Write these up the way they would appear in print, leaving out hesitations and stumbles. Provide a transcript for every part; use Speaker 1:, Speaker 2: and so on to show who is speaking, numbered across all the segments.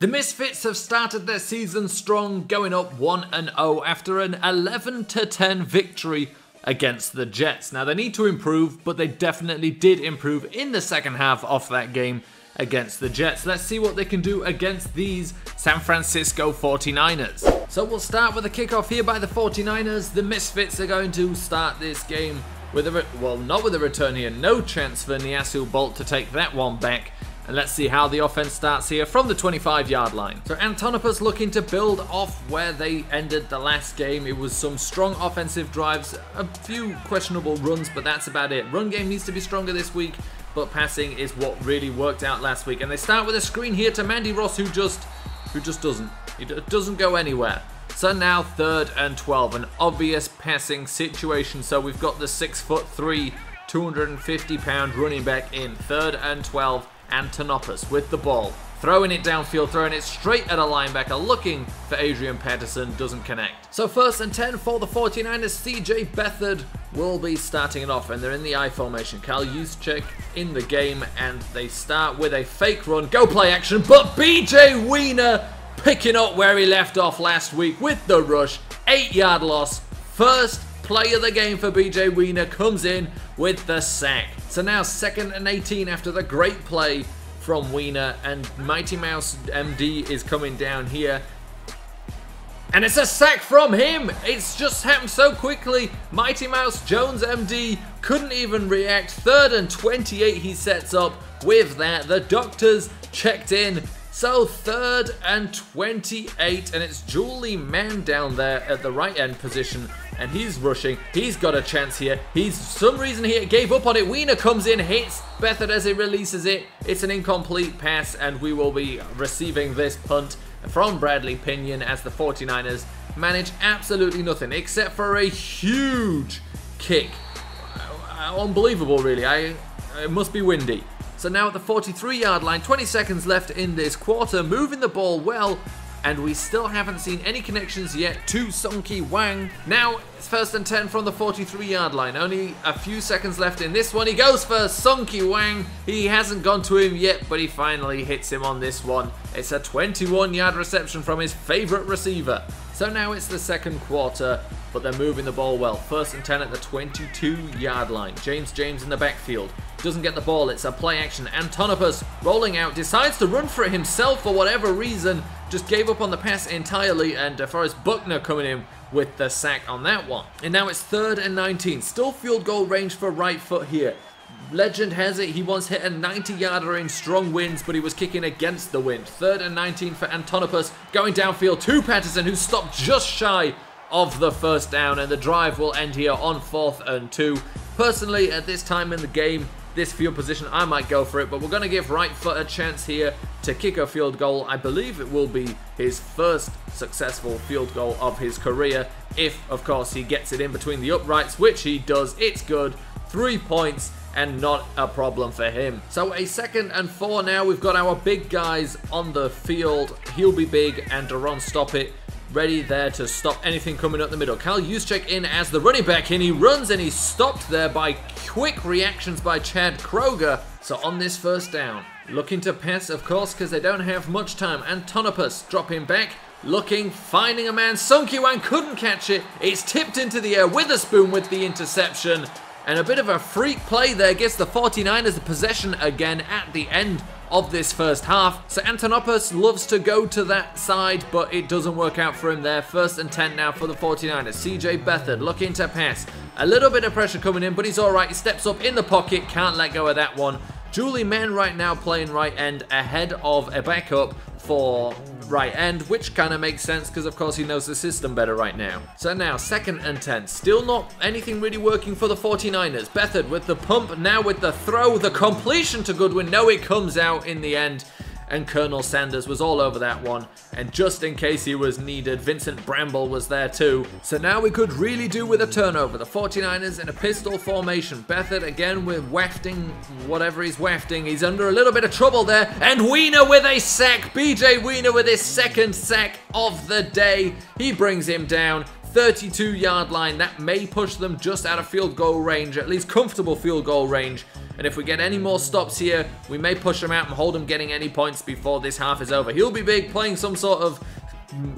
Speaker 1: The Misfits have started their season strong, going up 1-0 after an 11-10 victory against the Jets. Now they need to improve, but they definitely did improve in the second half of that game against the Jets. Let's see what they can do against these San Francisco 49ers. So we'll start with a kickoff here by the 49ers. The Misfits are going to start this game with not with a return here. No chance for Niasu Bolt to take that one back. And let's see how the offense starts here from the 25-yard line. So Antonopoulos looking to build off where they ended the last game. It was some strong offensive drives, a few questionable runs, but that's about it. Run game needs to be stronger this week, but passing is what really worked out last week. And they start with a screen here to Mandy Ross, who just doesn't. It doesn't go anywhere. So now 3rd and 12, an obvious passing situation. So we've got the 6'3", 250-pound running back in 3rd and 12. Antonopoulos with the ball, throwing it downfield, throwing it straight at a linebacker, looking for Adrian Patterson, doesn't connect. So 1st and 10 for the 49ers. CJ Beathard will be starting it off, and they're in the I formation. Kyle Juszczyk in the game, and they start with a fake run, go play action, but BJ Weiner picking up where he left off last week with the rush. 8-yard loss. First play of the game for BJ Weiner comes in with the sack. So now 2nd and 18 after the great play from Weiner, and Mighty Mouse MD is coming down here. And it's a sack from him. It's just happened so quickly. Mighty Mouse Jones MD couldn't even react. 3rd and 28 he sets up with that. The doctors checked in. So 3rd and 28, and it's Julie Mann down there at the right end position, and he's rushing. He's got a chance here. He's, for some reason, he gave up on it. Weiner comes in, hits Beathard as he releases it. It's an incomplete pass, and we will be receiving this punt from Bradley Pinion as the 49ers manage absolutely nothing except for a huge kick. Unbelievable, really. It must be windy. So now at the 43-yard line, 20 seconds left in this quarter, moving the ball well, and we still haven't seen any connections yet to Sunky Wang. Now it's 1st and 10 from the 43-yard line. Only a few seconds left in this one. He goes for Sunky Wang. He hasn't gone to him yet, but he finally hits him on this one. It's a 21-yard reception from his favorite receiver. So now it's the second quarter, but they're moving the ball well. 1st and 10 at the 22-yard line. James in the backfield. Doesn't get the ball. It's a play action. Antonopoulos rolling out. Decides to run for it himself for whatever reason. Just gave up on the pass entirely. And DeForest Buckner coming in with the sack on that one. And now it's 3rd and 19. Still field goal range for right foot here. Legend has it he once hit a 90-yarder in strong winds, but he was kicking against the wind. 3rd and 19 for Antonopoulos. Going downfield to Patterson, who stopped just shy of the 1st down. And the drive will end here on 4th and 2. Personally, at this time in the game, this field position, I might go for it, but we're going to give right foot a chance here to kick a field goal. I believe it will be his first successful field goal of his career, if, of course, he gets it in between the uprights, which he does. It's good. 3 points and not a problem for him. So a 2nd and 4 now. We've got our big guys on the field. He'll be big, and Deron stop it. Ready there to stop anything coming up the middle. Kyle Juszczyk in as the running back, and he runs, and he's stopped there by quick reactions by Chad Kroger. So on this 1st down, looking to pass, of course, because they don't have much time. Antonopoulos dropping back, looking, finding a man. Sunky Wang couldn't catch it. It's tipped into the air. Witherspoon with the interception. And a bit of a freak play there gives the 49ers the possession again at the end of this 1st half. So Antonopoulos loves to go to that side, but it doesn't work out for him there. 1st and 10 now for the 49ers. CJ Beathard looking to pass. A little bit of pressure coming in, but he's all right. He steps up in the pocket, can't let go of that one. Julie Mann right now playing right end ahead of a backup for right end, which kind of makes sense because, of course, he knows the system better right now. So now 2nd and 10. Still not anything really working for the 49ers. Beathard with the pump, now with the throw, the completion to Goodwin. No, it comes out in the end. And Colonel Sanders was all over that one. And just in case he was needed, Vincent Bramble was there too. So now we could really do with a turnover. The 49ers in a pistol formation. Beathard again with wafting, whatever he's wafting. He's under a little bit of trouble there. And Weiner with a sack. BJ Weiner with his 2nd sack of the day. He brings him down. 32-yard line. That may push them just out of field goal range, at least comfortable field goal range. And if we get any more stops here, we may push him out and hold him getting any points before this half is over. He'll be big, playing some sort of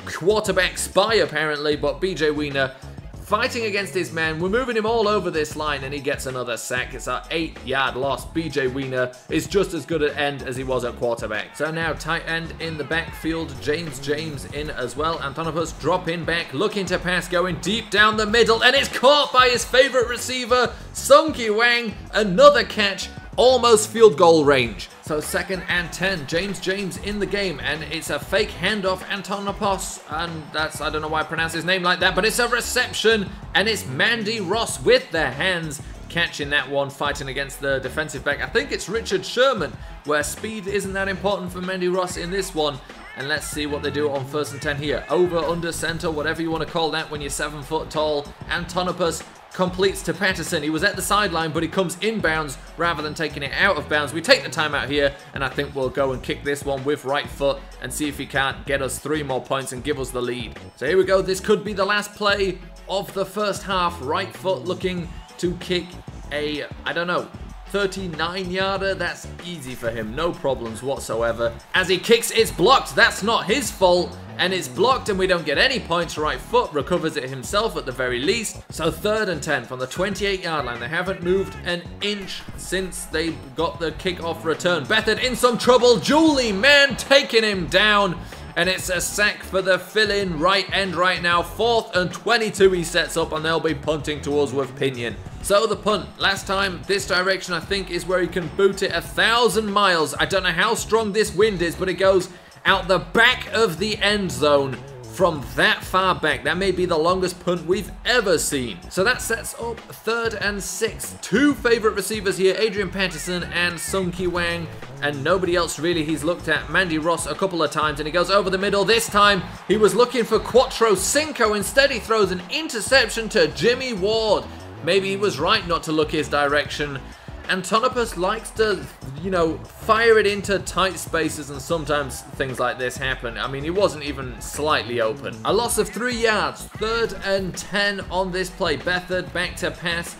Speaker 1: quarterback spy apparently, but BJ Weiner fighting against his man. We're moving him all over this line and he gets another sack. It's our 8-yard loss. BJ Weiner is just as good at end as he was at quarterback. So now tight end in the backfield. James in as well. Antonopoulos dropping back, looking to pass, going deep down the middle, and it's caught by his favorite receiver, Sung-Ki Wang. Another catch. Almost field goal range. So 2nd and 10, James in the game, and it's a fake handoff, Antonopoulos, and that's, I don't know why I pronounce his name like that, but it's a reception, and it's Mandy Ross with their hands catching that one, fighting against the defensive back. I think it's Richard Sherman, where speed isn't that important for Mandy Ross in this one. And let's see what they do on 1st and 10 here. Over, under, center, whatever you want to call that when you're 7 foot tall. Antonopoulos completes to Patterson. He was at the sideline, but he comes inbounds rather than taking it out of bounds. We take the timeout here, and I think we'll go and kick this one with right foot and see if he can't get us 3 more points and give us the lead. So here we go. This could be the last play of the first half. Right foot looking to kick a, I don't know, 39-yarder. That's easy for him, no problems whatsoever. As he kicks, it's blocked. That's not his fault, and it's blocked, and we don't get any points. Right foot recovers it himself at the very least. So 3rd and 10 from the 28-yard line. They haven't moved an inch since they got the kickoff return. Beathard in some trouble. Julie, man, taking him down. And it's a sack for the fill-in right end right now. 4th and 22 he sets up, and they'll be punting towards with Pinion. So the punt, last time, this direction I think is where he can boot it 1,000 miles. I don't know how strong this wind is, but it goes out the back of the end zone from that far back. That may be the longest punt we've ever seen. So that sets up 3rd and 6. 2 favorite receivers here, Adrian Patterson and Sung-Ki Wang, and nobody else really he's looked at. Mandy Ross a couple of times, and he goes over the middle. This time he was looking for Quattro Cinco. Instead he throws an interception to Jimmy Ward. Maybe he was right not to look his direction. Antonopoulos likes to, you know, fire it into tight spaces, and sometimes things like this happen. I mean, he wasn't even slightly open. A loss of 3 yards. 3rd and 10 on this play. Beathard back to pass,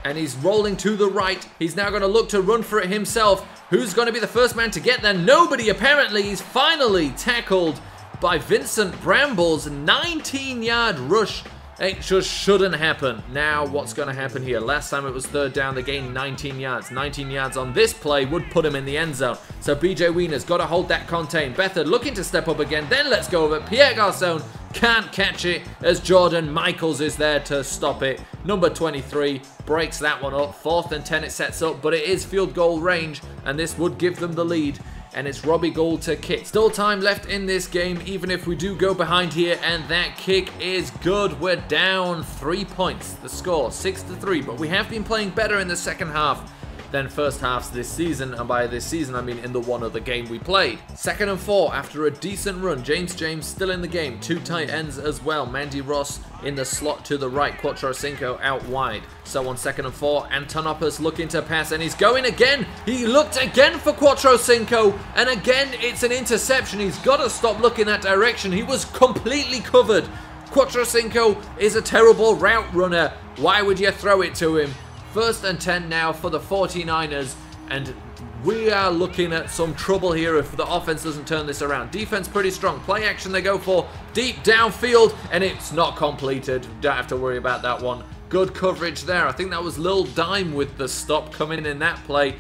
Speaker 1: and he's rolling to the right. He's now going to look to run for it himself. Who's going to be the first man to get there? Nobody, apparently. He's finally tackled by Vincent Bramble's 19-yard rush. It just shouldn't happen. Now, what's going to happen here? Last time it was 3rd down, they gained 19 yards. 19 yards on this play would put him in the end zone. So BJ Weiner's got to hold that contain. Beathard looking to step up again. Then let's go over. Pierre Garçon can't catch it as Jordan Michaels is there to stop it. Number 23 breaks that one up. 4th and 10 it sets up, but it is field goal range, and this would give them the lead. And it's Robbie Gould to kick. Still time left in this game, even if we do go behind here, and that kick is good. We're down 3 points. The score 6-3, but we have been playing better in the second half than first halves this season, and by this season I mean in the one other game we played. 2nd and 4 after a decent run. James still in the game. 2 tight ends as well. Mandy Ross in the slot to the right. Quattro Cinco out wide. So on 2nd and 4, Antonopoulos looking to pass, and he's going again. He looked again for Quattro Cinco, and again it's an interception. He's got to stop looking that direction. He was completely covered. Quattro Cinco is a terrible route runner. Why would you throw it to him? 1st and 10 now for the 49ers, and we are looking at some trouble here if the offense doesn't turn this around. Defense pretty strong. Play action they go for. Deep downfield, and it's not completed. Don't have to worry about that one. Good coverage there. I think that was Lil Dime with the stop coming in that play.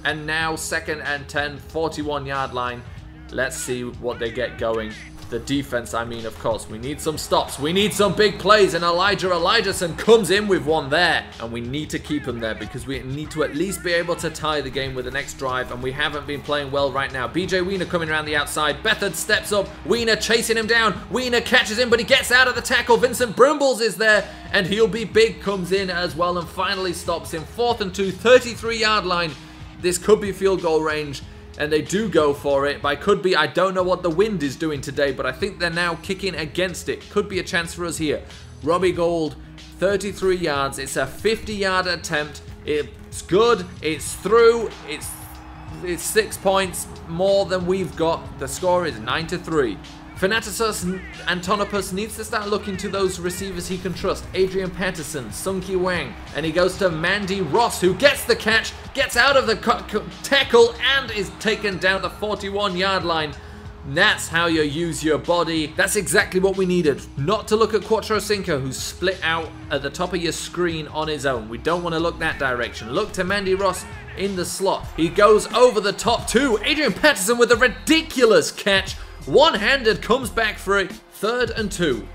Speaker 1: And now 2nd and 10, 41-yard line. Let's see what they get going. The defense, I mean, of course. We need some stops. We need some big plays, and Elijah Elijason comes in with one there. And we need to keep him there because we need to at least be able to tie the game with the next drive, and we haven't been playing well right now. BJ Weiner coming around the outside. Beathard steps up. Weiner chasing him down. Weiner catches him, but he gets out of the tackle. Vincent Brumbles is there, and he'll be big, comes in as well, and finally stops him. 4th and 2, 33-yard line. This could be field goal range, and they do go for it. By could be, I don't know what the wind is doing today, but I think they're now kicking against it. Could be a chance for us here. Robbie Gould, 33 yards. It's a 50-yard attempt. It's good. It's through. It's 6 points more than we've got. The score is 9-3. Thanatos Antonopoulos needs to start looking to those receivers he can trust. Adrian Patterson, Sunky Wang, and he goes to Mandy Ross, who gets the catch, gets out of the tackle, and is taken down the 41-yard line. That's how you use your body. That's exactly what we needed. Not to look at Quattro Cinco, who's split out at the top of your screen on his own. We don't want to look that direction. Look to Mandy Ross in the slot. He goes over the top too. Adrian Patterson with a ridiculous catch. One-handed, comes back for it. 3rd and 2.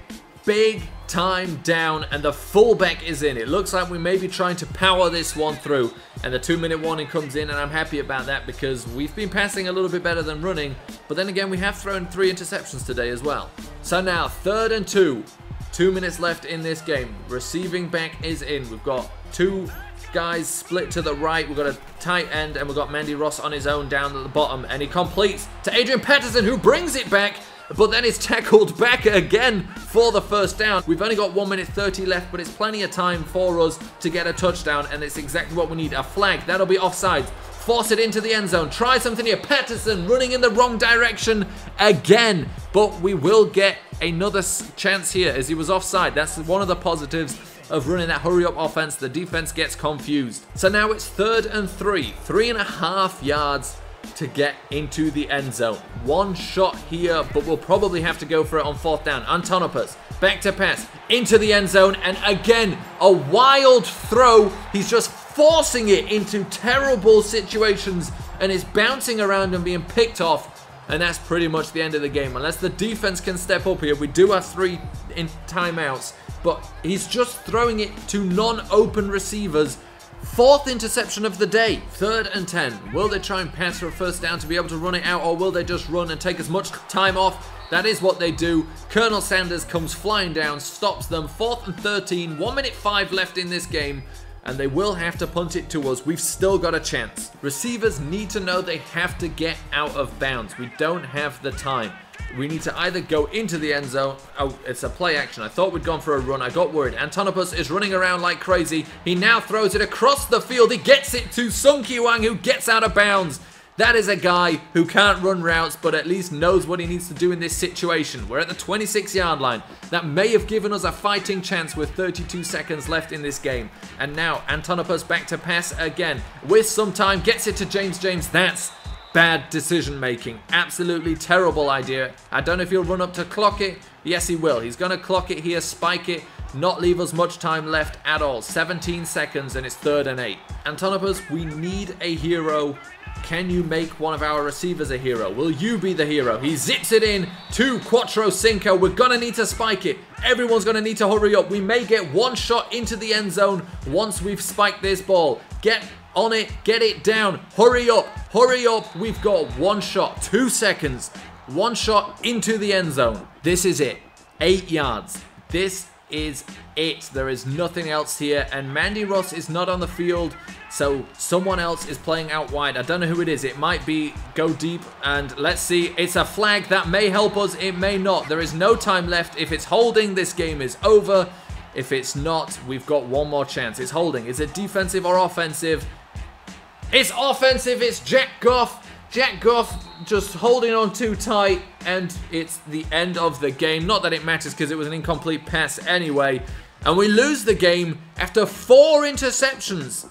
Speaker 1: Big time down, and the fullback is in. It looks like we may be trying to power this one through, and the 2-minute warning comes in, and I'm happy about that because we've been passing a little bit better than running, but then again, we have thrown 3 interceptions today as well. So now, 3rd and 2. 2 minutes left in this game. Receiving back is in. We've got 2 guys split to the right. We've got a tight end, and we've got Mandy Ross on his own down at the bottom, and he completes to Adrian Patterson, who brings it back, but then is tackled back again for the first down. We've only got 1 minute 30 left, but it's plenty of time for us to get a touchdown, and it's exactly what we need. A flag, that'll be offside. Force it into the end zone. Try something here. Patterson running in the wrong direction again, but we will get another chance here as he was offside. That's one of the positives of running that hurry-up offense. The defense gets confused. So now it's 3rd and 3. 3.5 yards to get into the end zone. One shot here, but we'll probably have to go for it on 4th down. Antonopoulos, back to pass, into the end zone, and again, a wild throw. He's just forcing it into terrible situations, and it's bouncing around and being picked off, and that's pretty much the end of the game. Unless the defense can step up here, we do have 3 in timeouts, but he's just throwing it to non-open receivers. 4th interception of the day. 3rd and 10. Will they try and pass for a first down to be able to run it out, or will they just run and take as much time off? That is what they do. Colonel Sanders comes flying down, stops them. 4th and 13. 1 minute 5 left in this game, and they will have to punt it to us. We've still got a chance. Receivers need to know they have to get out of bounds. We don't have the time. We need to either go into the end zone. Oh, it's a play action. I thought we'd gone for a run. I got worried. Antonopoulos is running around like crazy. He now throws it across the field. He gets it to Sung Ki Wang, who gets out of bounds. That is a guy who can't run routes, but at least knows what he needs to do in this situation. We're at the 26-yard line. That may have given us a fighting chance with 32 seconds left in this game. And now Antonopoulos back to pass again. With some time, gets it to James. That's bad decision making. Absolutely terrible idea. I don't know if he'll run up to clock it. Yes, he will. He's going to clock it here, spike it, not leave us much time left at all. 17 seconds and it's 3rd and 8. Antonopoulos, we need a hero. Can you make one of our receivers a hero? Will you be the hero? He zips it in to Quattro Cinco. We're going to need to spike it. Everyone's going to need to hurry up. We may get one shot into the end zone once we've spiked this ball. Get on it, get it down, hurry up, we've got one shot, 2 seconds, one shot into the end zone. This is it, 8 yards, this is it, there is nothing else here, and Mandy Ross is not on the field, so someone else is playing out wide. I don't know who it is. It might be go deep, and let's see, it's a flag. That may help us, it may not. There is no time left. If it's holding, this game is over. If it's not, we've got one more chance. It's holding. Is it defensive or offensive? It's offensive. It's Jack Goff. Jack Goff just holding on too tight, and it's the end of the game. Not that it matters because it was an incomplete pass anyway. And we lose the game after 4 interceptions.